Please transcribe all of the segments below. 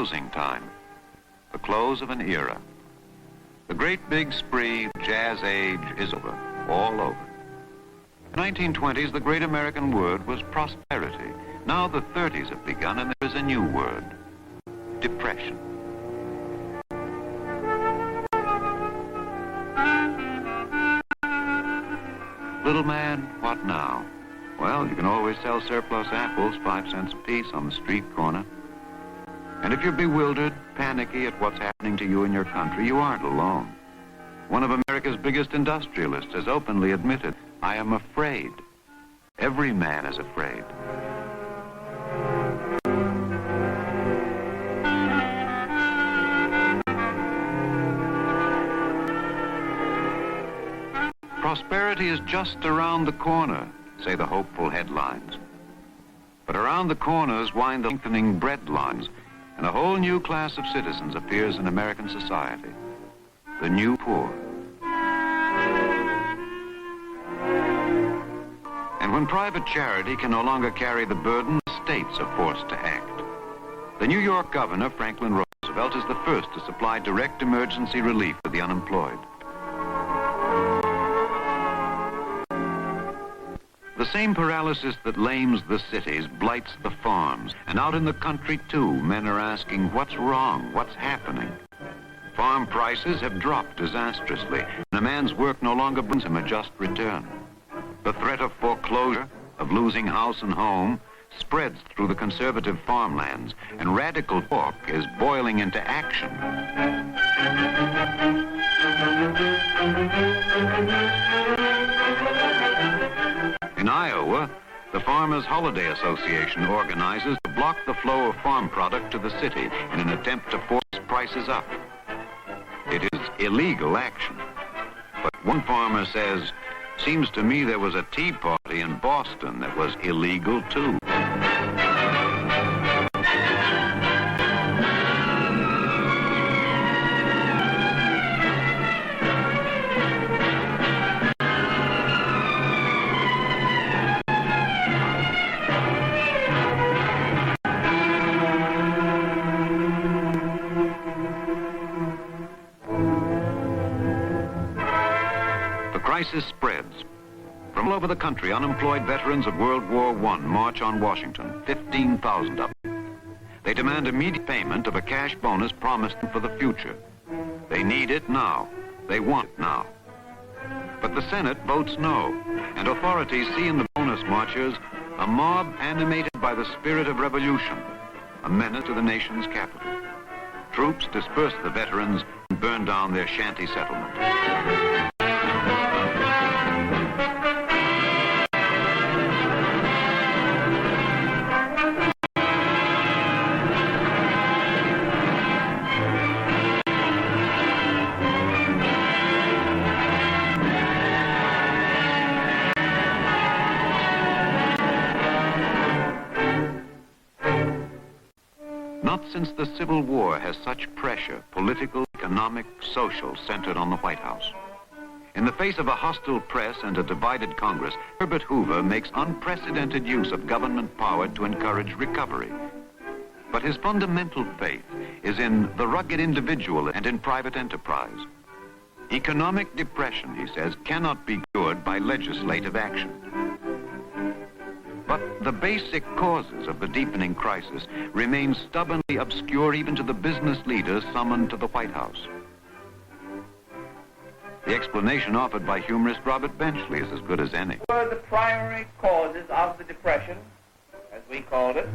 closing time, the close of an era. The great big spree, jazz age, is over, all over. In the 1920s, the great American word was prosperity. Now the 30s have begun, and there is a new word, depression. Little man, what now? Well, you can always sell surplus apples, 5 cents a piece, on the street corner. And if you're bewildered, panicky at what's happening to you in your country, you aren't alone. One of America's biggest industrialists has openly admitted, I am afraid. Every man is afraid. Prosperity is just around the corner, say the hopeful headlines. But around the corners wind the lengthening breadlines, and a whole new class of citizens appears in American society, the new poor. And when private charity can no longer carry the burden, states are forced to act. The New York governor, Franklin Roosevelt, is the first to supply direct emergency relief for the unemployed. The same paralysis that lames the cities blights the farms. And out in the country, too, men are asking, what's wrong? What's happening? Farm prices have dropped disastrously, and a man's work no longer brings him a just return. The threat of foreclosure, of losing house and home, spreads through the conservative farmlands, and radical talk is boiling into action. In Iowa, the Farmers Holiday Association organizes to block the flow of farm product to the city in an attempt to force prices up. It is illegal action. But one farmer says, seems to me there was a tea party in Boston that was illegal too. The crisis spreads. From all over the country, unemployed veterans of World War I march on Washington, 15,000 of them. They demand immediate payment of a cash bonus promised for the future. They need it now. They want it now. But the Senate votes no, and authorities see in the bonus marchers a mob animated by the spirit of revolution, a menace to the nation's capital. Troops disperse the veterans and burn down their shanty settlement. Not since the Civil War has such pressure, political, economic, social, centered on the White House. In the face of a hostile press and a divided Congress, President Hoover makes unprecedented use of government power to encourage recovery. But his fundamental faith is in the rugged individual and in private enterprise. Economic depression, he says, cannot be cured by legislative action. But the basic causes of the deepening crisis remain stubbornly obscure even to the business leaders summoned to the White House. The explanation offered by humorist Robert Benchley is as good as any. What were the primary causes of the depression, as we called it?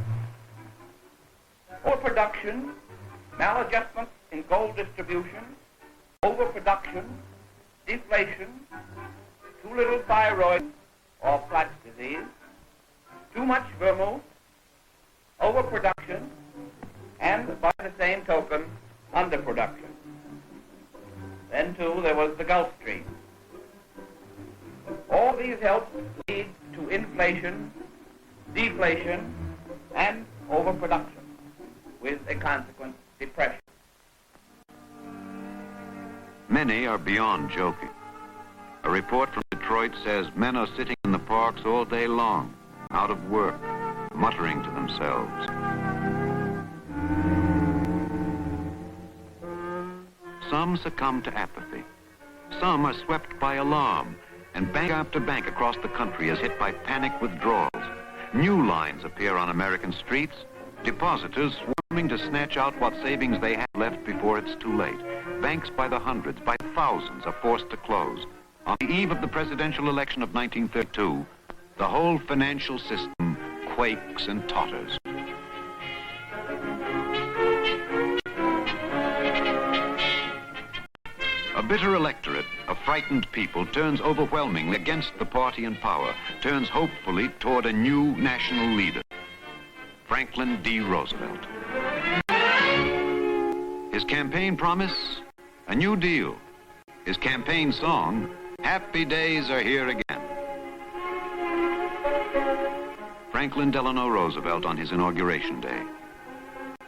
Overproduction, maladjustment in gold distribution, overproduction, deflation, too little thyroid or Platt's disease, too much vermouth, overproduction, and by the same token, underproduction. Then, too, there was the Gulf Stream. All these helped lead to inflation, deflation, and overproduction, with a consequent depression. Many are beyond joking. A report from Detroit says men are sitting in the parks all day long, out of work, muttering to themselves. Some succumb to apathy. Some are swept by alarm, and bank after bank across the country is hit by panic withdrawals. New lines appear on American streets, depositors swarming to snatch out what savings they have left before it's too late. Banks by the hundreds, by thousands, are forced to close. On the eve of the presidential election of 1932, the whole financial system quakes and totters. A bitter electorate, a frightened people, turns overwhelmingly against the party in power, turns hopefully toward a new national leader, Franklin D. Roosevelt. His campaign promise, a New Deal. His campaign song, Happy Days Are Here Again. Franklin Delano Roosevelt on his inauguration day.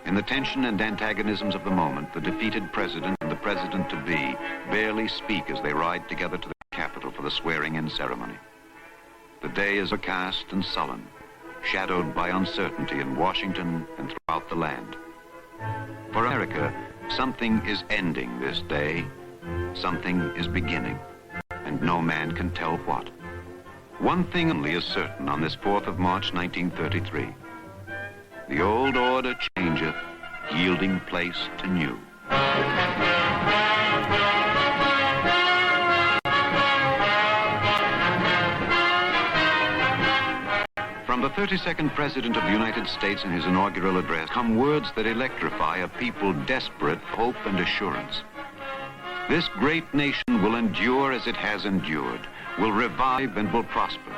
In the tension and antagonisms of the moment, the defeated president and the president-to-be barely speak as they ride together to the Capitol for the swearing-in ceremony. The day is overcast and sullen, shadowed by uncertainty in Washington and throughout the land. For America, something is ending this day, something is beginning, and no man can tell what. One thing only is certain on this 4th of March, 1933. The old order changeth, yielding place to new. From the 32nd President of the United States in his inaugural address come words that electrify a people desperate for hope and assurance. This great nation will endure as it has endured, will revive and will prosper.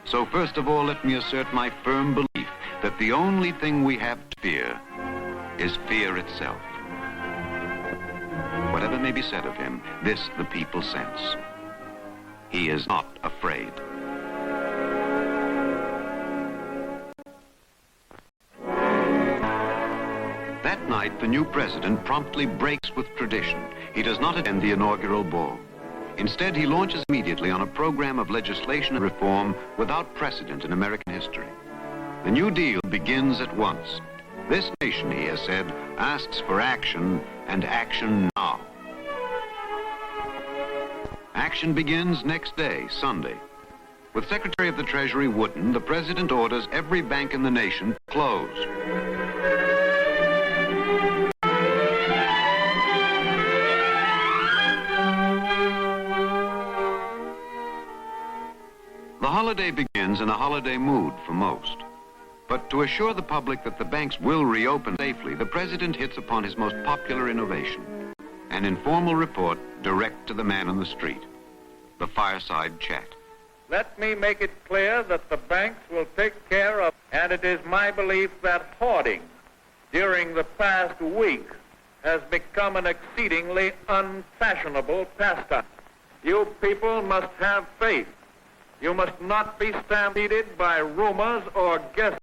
So first of all, let me assert my firm belief that the only thing we have to fear is fear itself. Whatever may be said of him, this the people sense. He is not afraid. That night, the new president promptly breaks with tradition. He does not attend the inaugural ball. Instead, he launches immediately on a program of legislation and reform without precedent in American history. The New Deal begins at once. This nation, he has said, asks for action, and action now. Action begins next day, Sunday. With Secretary of the Treasury Wooden, the President orders every bank in the nation to close. The holiday begins in a holiday mood for most. But to assure the public that the banks will reopen safely, the President hits upon his most popular innovation, an informal report direct to the man on the street, the Fireside Chat. Let me make it clear that the banks will take care of, and it is my belief that hoarding during the past week has become an exceedingly unfashionable pastime. You people must have faith. You must not be stampeded by rumors or guesses.